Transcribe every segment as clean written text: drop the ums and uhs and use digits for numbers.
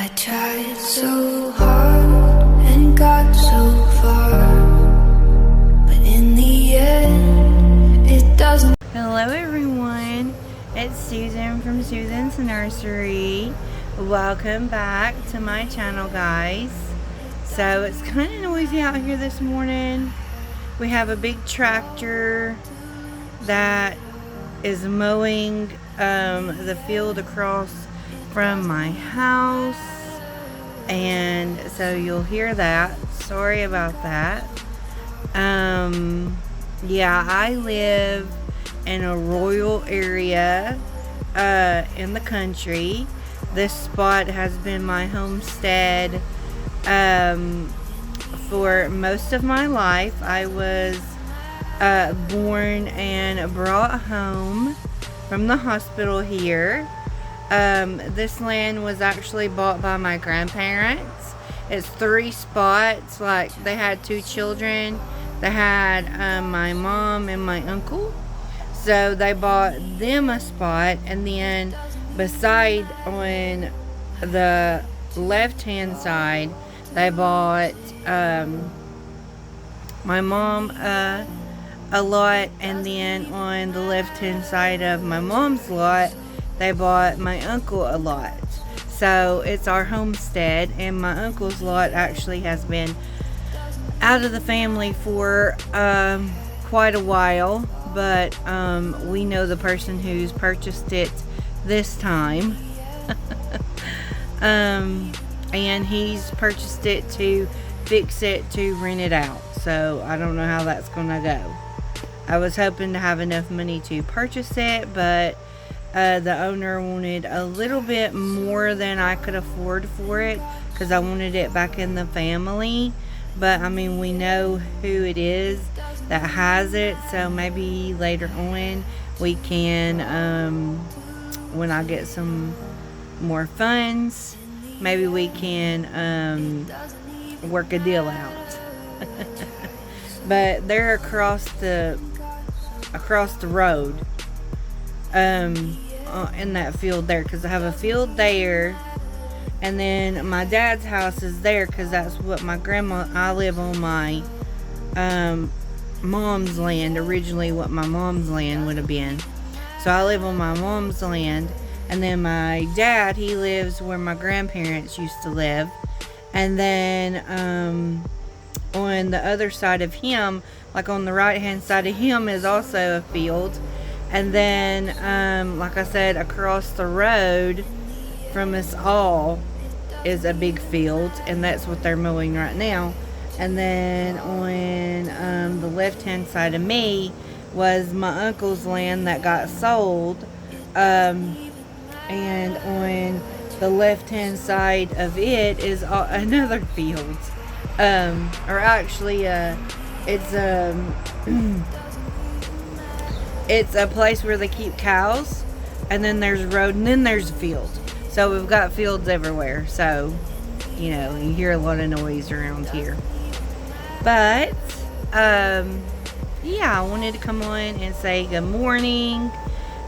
I tried so hard and got so far, but in the end, it doesn't. Hello everyone, it's Susan from Susan's Nursery. Welcome back to my channel, guys. So it's kind of noisy out here this morning. We have a big tractor that is mowing the field across from my house, and so you'll hear that. Sorry about that. Yeah, I live in a rural area in the country. This spot has been my homestead for most of my life. I was born and brought home from the hospital here. This land was actually bought by my grandparents. It's 3 spots. Like, they had 2 children. They had my mom and my uncle. So they bought them a spot, and then beside on the left hand side they bought my mom a lot, and then on the left hand side of my mom's lot they bought my uncle a lot. So it's our homestead, and my uncle's lot actually has been out of the family for quite a while, but we know the person who's purchased it this time. And he's purchased it to fix it to rent it out. So I don't know how that's gonna go. I was hoping to have enough money to purchase it, but the owner wanted a little bit more than I could afford for it, because I wanted it back in the family. But I mean, we know who it is that has it, so maybe later on we can, when I get some more funds, maybe we can work a deal out. But they're across the road in that field there, because I have a field there, and then my dad's house is there, because that's what my grandma, I live on my mom's land, originally what my mom's land would have been. So I live on my mom's land, and then my dad, he lives where my grandparents used to live. And then on the other side of him, like on the right hand side of him, is also a field. And then like I said, across the road from us all is a big field, and that's what they're mowing right now. And then on the left hand side of me was my uncle's land that got sold, and on the left hand side of it is another field, or actually it's it's a place where they keep cows, and then there's a road, and then there's a field. So we've got fields everywhere. So, you know, you hear a lot of noise around here. But yeah, I wanted to come on and say good morning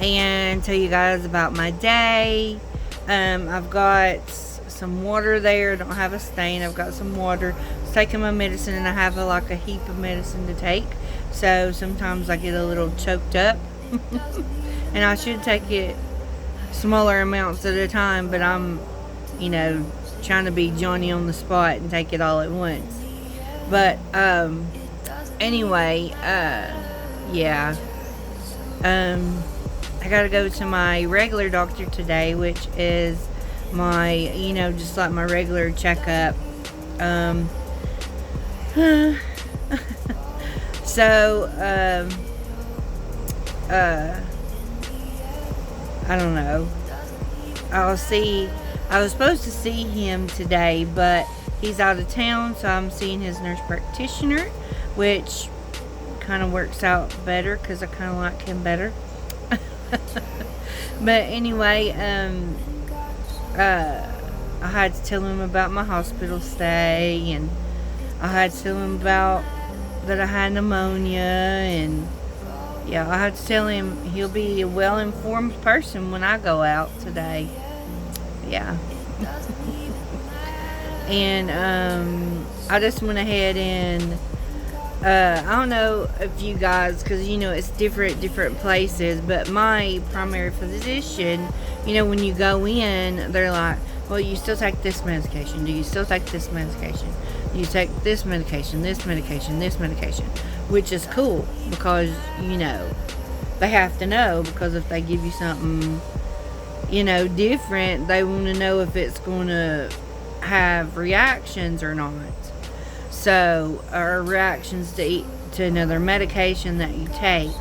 and tell you guys about my day. I've got some water there. I don't have a stain. I've got some water. I was taking my medicine, and I have like a heap of medicine to take. So sometimes I get a little choked up. And I should take it smaller amounts at a time, but I'm, you know, trying to be Johnny on the spot and take it all at once. But anyway, yeah, I gotta go to my regular doctor today, which is my, you know, just like my regular checkup. So I don't know. I was supposed to see him today, but he's out of town, so I'm seeing his nurse practitioner, which kind of works out better because I kind of like him better. But anyway, I had to tell him about my hospital stay, and I had to tell him about that I had pneumonia, and yeah, I had to tell him he'll be a well-informed person when I go out today. Yeah. And I just went ahead and I don't know if you guys, because it's different places, but my primary physician, when you go in, they're like, well, you still take this medication. Do you still take this medication? Do you take this medication, this medication, this medication? Which is cool because, they have to know, because if they give you something, different, they want to know if it's going to have reactions or not. So, or reactions to another medication that you take.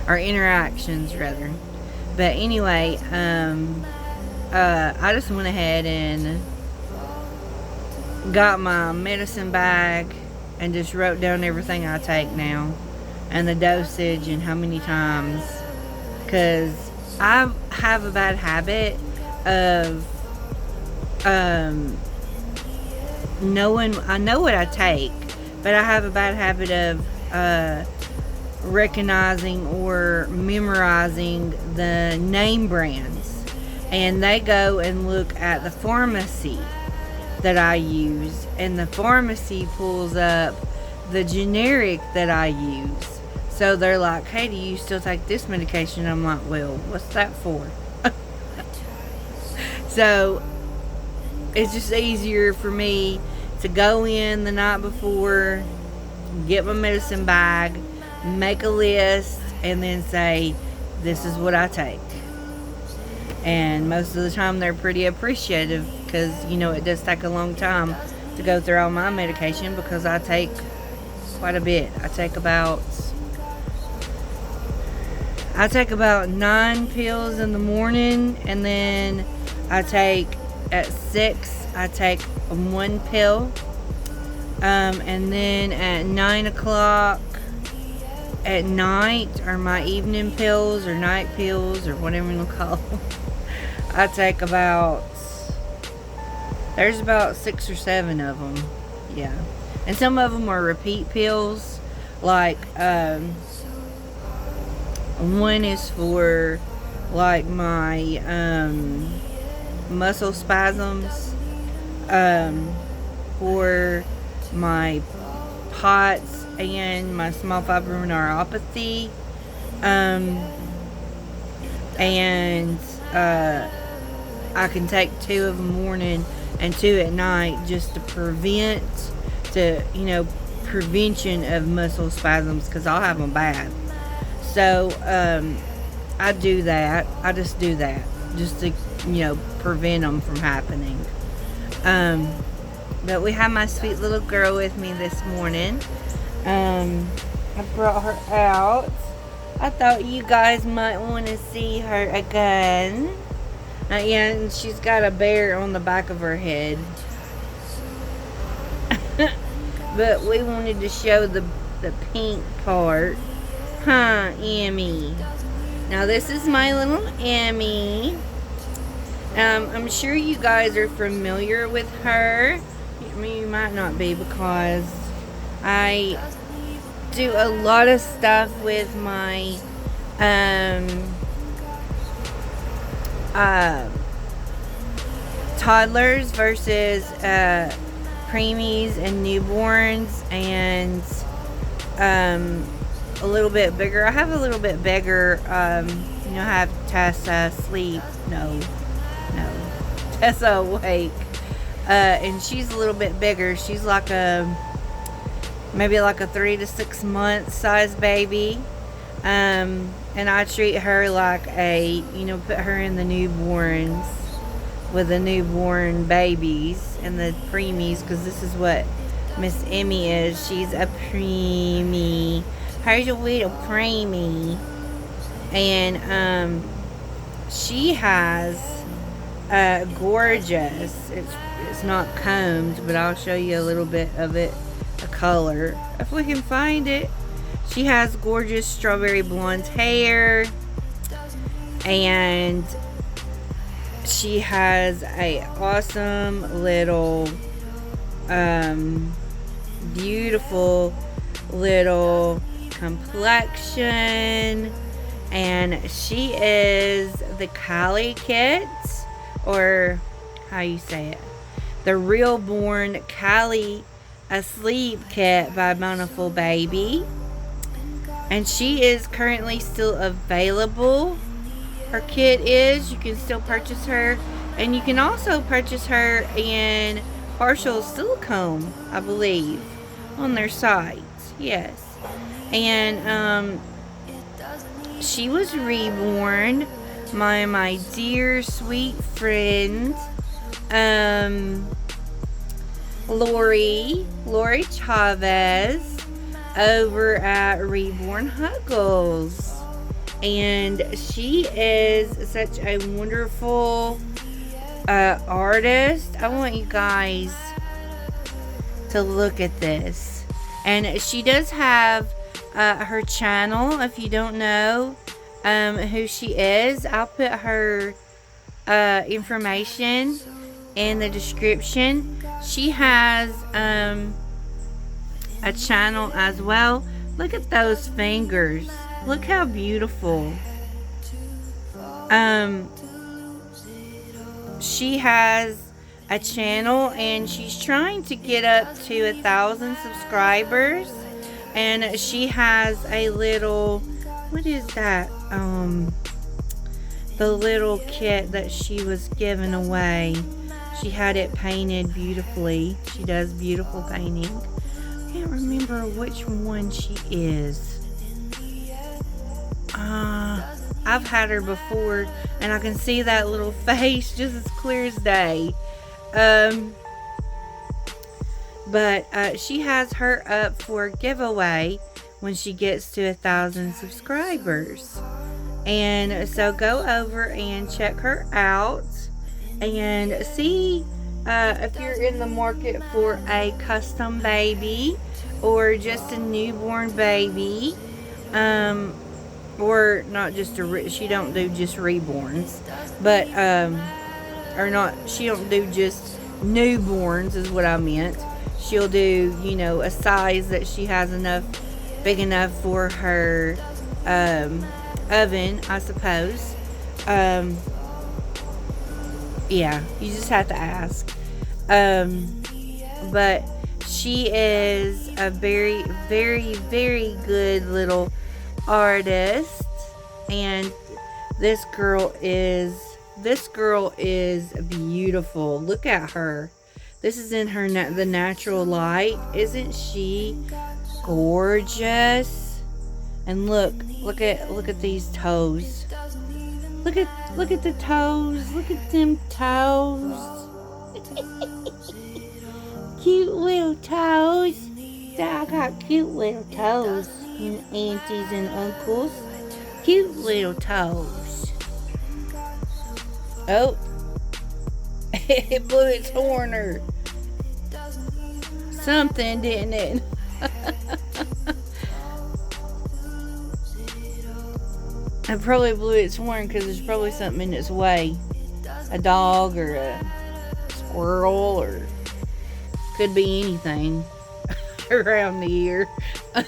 Or interactions, rather. But anyway, I just went ahead and got my medicine bag and just wrote down everything I take now. And the dosage and how many times. Because I have a bad habit of I know what I take, but I have a bad habit of recognizing or memorizing the name brands. And they go and look at the pharmacy that I use, and the pharmacy pulls up the generic that I use. So they're like, hey, do you still take this medication? I'm like, well, what's that for? So it's just easier for me to go in the night before, get my medicine bag, make a list, and then say, this is what I take. And most of the time they're pretty appreciative, because it does take a long time to go through all my medication, because I take quite a bit. I take about 9 pills in the morning, and then I take at 6 I take 1 pill, and then at 9 o'clock at night are my evening pills or night pills or whatever you call them. I take there's about 6 or 7 of them, yeah, and some of them are repeat pills, like one is for like my muscle spasms, for my POTS and my small fiber neuropathy, and I can take 2 of the morning and 2 at night, just to prevention of muscle spasms, because I'll have them bad. So I do that. I just do that just to prevent them from happening. But we have my sweet little girl with me this morning. I brought her out. I thought you guys might want to see her again. Yeah, and she's got a bear on the back of her head. But we wanted to show the pink part. Huh, Emmy? Now this is my little Emmy. I'm sure you guys are familiar with her. I mean, you might not be, because I do a lot of stuff with my toddlers versus preemies and newborns, and a little bit bigger. I have a little bit bigger. I have Tessa sleep. No, Tessa awake. And she's a little bit bigger. She's like maybe like a 3 to 6 month size baby. And I treat her like put her in the newborns with the newborn babies and the preemies, because this is what Miss Emmy is. She's a preemie. Her's a little preemie. And she has gorgeous, it's not combed, but I'll show you a little bit of it, a color, if we can find it. She has gorgeous strawberry blonde hair, and she has a awesome little beautiful little complexion, and she is the Cali Kit, or how you say it, the real born Callie Asleep kit by Bountiful Baby. And she is currently still available. Her kit is. You can still purchase her. And you can also purchase her in partial silicone, I believe, on their site. Yes. And she was reborn. My dear sweet friend, Laurie Chavez over at Reborn Huggles. And she is such a wonderful artist. I want you guys to look at this. And she does have her channel. If you don't know who she is, I'll put her information in the description. She has a channel as well. Look at those fingers. Look how beautiful. She has a channel and she's trying to get up to 1,000 subscribers. And she has a little, what is that? The little kit that she was giving away. She had it painted beautifully. She does beautiful painting. I can't remember which one she is. I've had her before, and I can see that little face just as clear as day. But she has her up for a giveaway when she gets to 1,000 subscribers. And so go over and check her out and see if you're in the market for a custom baby or just a newborn baby. Or not just she don't do just reborns, but she don't do just newborns is what I meant. She'll do, a size that she has big enough for her oven, I suppose. Yeah, you just have to ask. But she is a very, very, very good little artist, and this girl is beautiful. Look at her. This is in the natural light. Isn't she gorgeous? And look at these toes. Look at the toes. Look at them toes. Cute little toes. I got cute little toes. And aunties and uncles. Cute little toes. Oh. It blew its horn. Something, didn't it? It probably blew its horn because there's probably something in its way. A dog or a squirrel or could be anything around here. A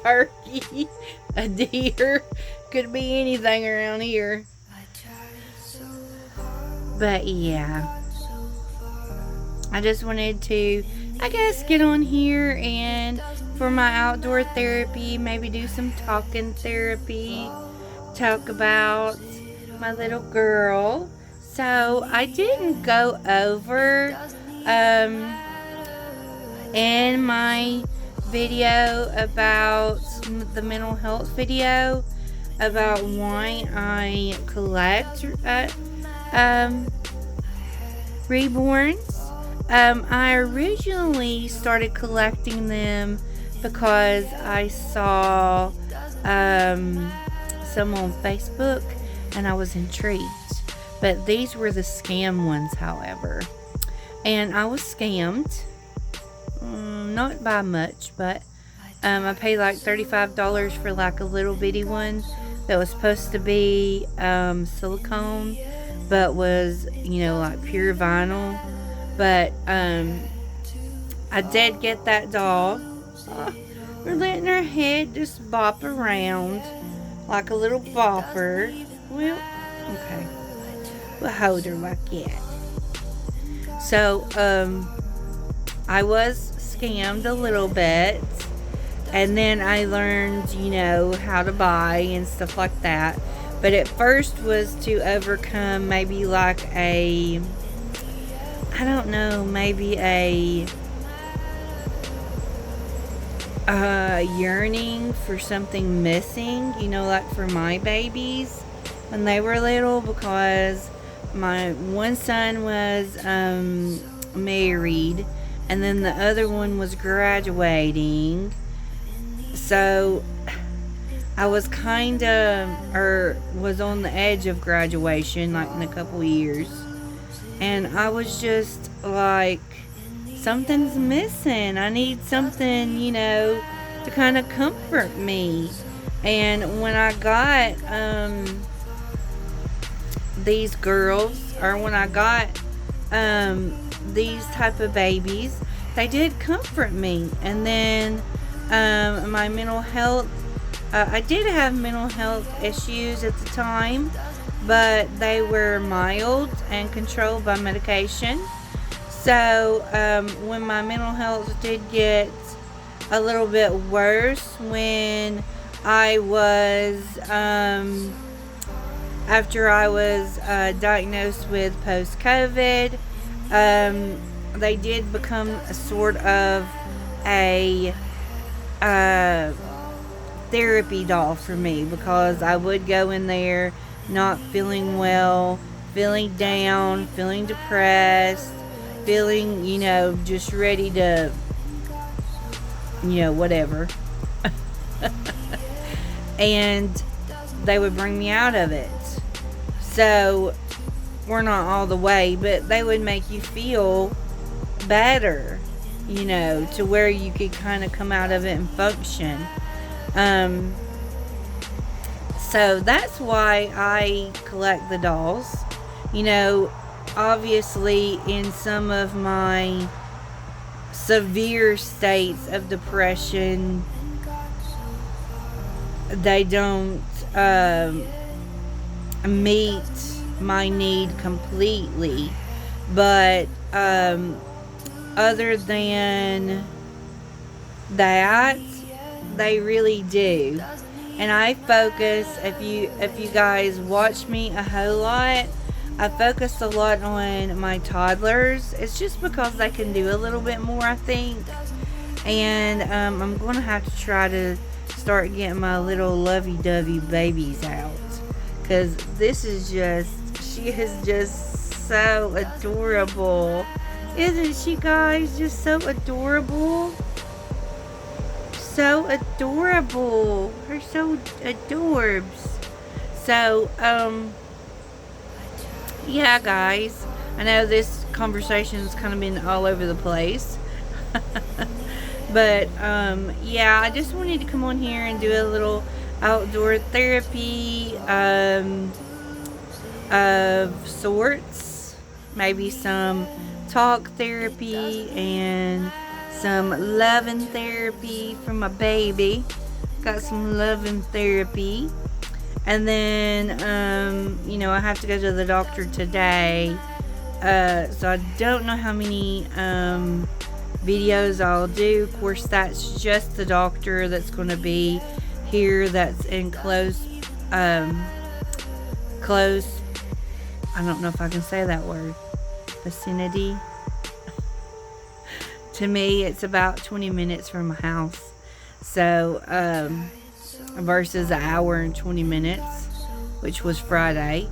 turkey, a deer, could be anything around here. But yeah, I just wanted to, get on here and for my outdoor therapy, maybe do some talking therapy, talk about my little girl. So I didn't go over in my video about the mental health video about why I collect reborns. I originally started collecting them because I saw some on Facebook and I was intrigued. But these were the scam ones, however. And I was scammed. Not by much, but I paid like $35 for like a little bitty one that was supposed to be silicone, but was, like pure vinyl. But I did get that doll. We're letting her head just bop around like a little bopper. Well, okay. We'll hold her like that. So, I was scammed a little bit. And then I learned, how to buy and stuff like that. But at first was to overcome maybe like I don't know, maybe a yearning for something missing, like for my babies when they were little, because my one son was married, and then the other one was graduating. So I was was on the edge of graduation, like in a couple years. And I was just like, something's missing. I need something, to kind of comfort me. And when I got these girls, or when I got these type of babies, they did comfort me. And then my mental health, I did have mental health issues at the time, but they were mild and controlled by medication. So when my mental health did get a little bit worse, when I was after I was diagnosed with post-COVID, they did become a sort of a therapy doll for me, because I would go in there not feeling well, feeling down, feeling depressed, feeling, just ready to, whatever. And they would bring me out of it. So we're not all the way, but they would make you feel better, to where you could kind of come out of it and function. So that's why I collect the dolls. Obviously in some of my severe states of depression, they don't meet my need completely. But other than that, they really do. And I focus, if you guys watch me a whole lot, I focus a lot on my toddlers. It's just because they can do a little bit more, I think. And I'm going to have to try to start getting my little lovey-dovey babies out. Because she is just so adorable. Isn't she, guys? Just so adorable. So adorable. They're so adorbs. So, yeah, guys. I know this conversation's kind of been all over the place. But, yeah, I just wanted to come on here and do a little outdoor therapy of sorts. Maybe some talk therapy and some loving therapy for my baby. Got some loving therapy. And then, I have to go to the doctor today. So I don't know how many videos I'll do. Of course, that's just the doctor that's going to be here, that's in close, I don't know if I can say that word, vicinity. To me, it's about 20 minutes from my house. So, versus an hour and 20 minutes, which was Friday.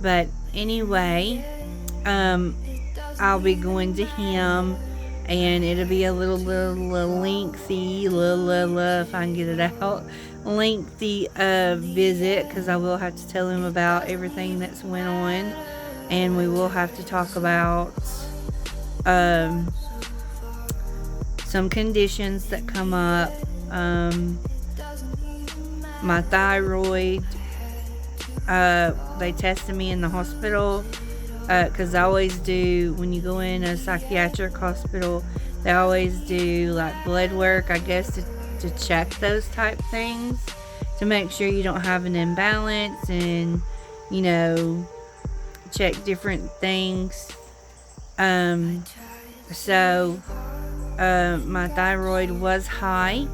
But anyway, I'll be going to him, and it'll be a little lengthy, if I can get it out, lengthy visit, because I will have to tell him about everything that's went on, and we will have to talk about some conditions that come up. My thyroid, they tested me in the hospital, because I always do, when you go in a psychiatric hospital, they always do like blood work, I guess, to check those type things, to make sure you don't have an imbalance, and check different things So my thyroid was high,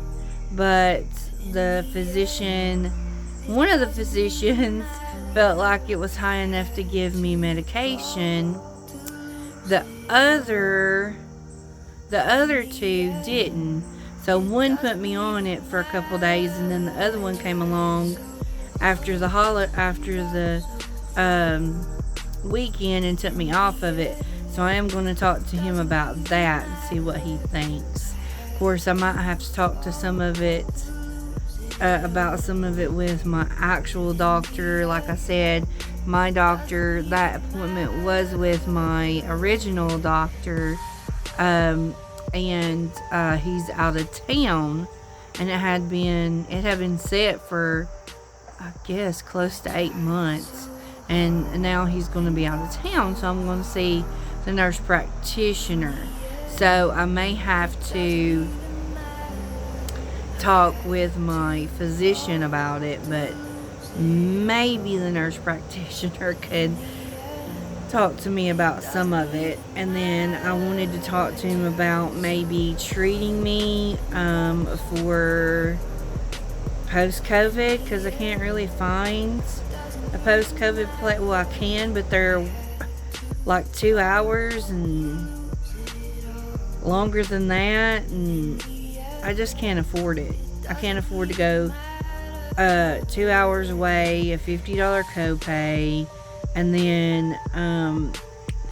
but one of the physicians felt like it was high enough to give me medication. The other two didn't. So one put me on it for a couple days, and then the other one came along after the weekend and took me off of it. So I am going to talk to him about that and see what he thinks. Of course, I might have to talk to some of it about some of it with my actual doctor. Like I said, my doctor, that appointment was with my original doctor, and he's out of town, and it had been set for, I guess, close to 8 months, and now he's going to be out of town, so I'm going to see the nurse practitioner. So I may have to talk with my physician about it, but maybe the nurse practitioner could talk to me about some of it. And then I wanted to talk to him about maybe treating me for post-COVID, because I can't really find a post-COVID place. Well, I can, but they're like 2 hours and longer than that, and I just can't afford it. I can't afford to go 2 hours away, a $50 copay, and then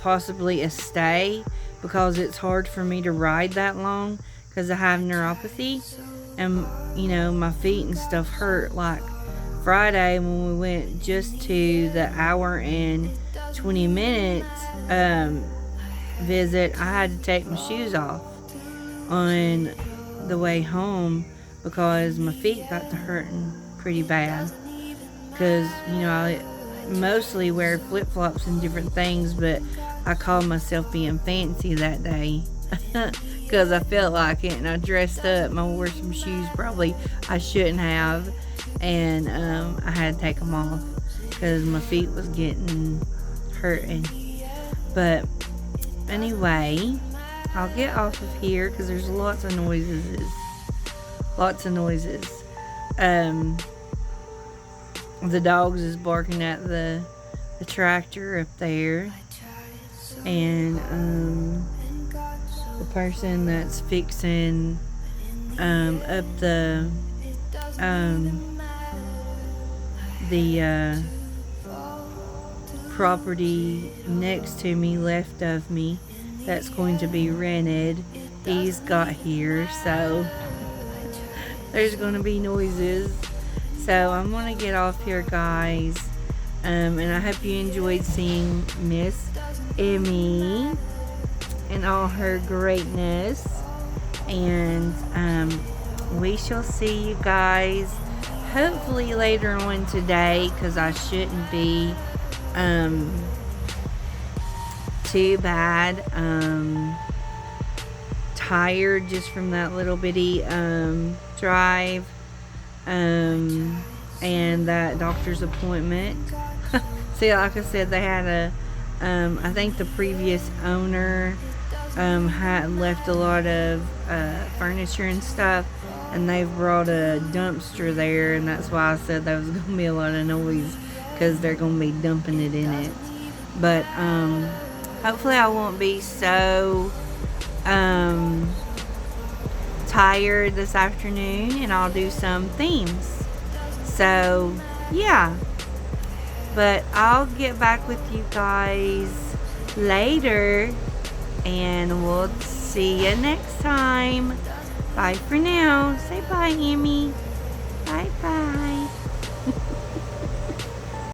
possibly a stay, because it's hard for me to ride that long because I have neuropathy, and my feet and stuff hurt. Like Friday when we went just to the hour and 20 minutes visit, I had to take my shoes off on the way home because my feet got to hurting pretty bad, because I mostly wear flip-flops and different things, but I called myself being fancy that day because I felt like it, and I dressed up and I wore some shoes probably I shouldn't have, and I had to take them off because my feet was getting hurting. But anyway, I'll get off of here because there's lots of noises. The dogs is barking at the tractor up there, and the person that's fixing up the property next to me, left of me, that's going to be rented, he's got here, so there's going to be noises. So I'm going to get off here, guys, and I hope you enjoyed seeing Miss Emmy and all her greatness, and we shall see you guys hopefully later on today, because I shouldn't be too bad tired just from that little bitty drive and that doctor's appointment. See, like I said, they had I think the previous owner had left a lot of furniture and stuff, and they've brought a dumpster there, and that's why I said there was going to be a lot of noise, because they're going to be dumping it in it. But hopefully I won't be so tired this afternoon, and I'll do some themes. So yeah, but I'll get back with you guys later, and we'll see you next time. Bye for now. Say bye, Emmy. Bye bye.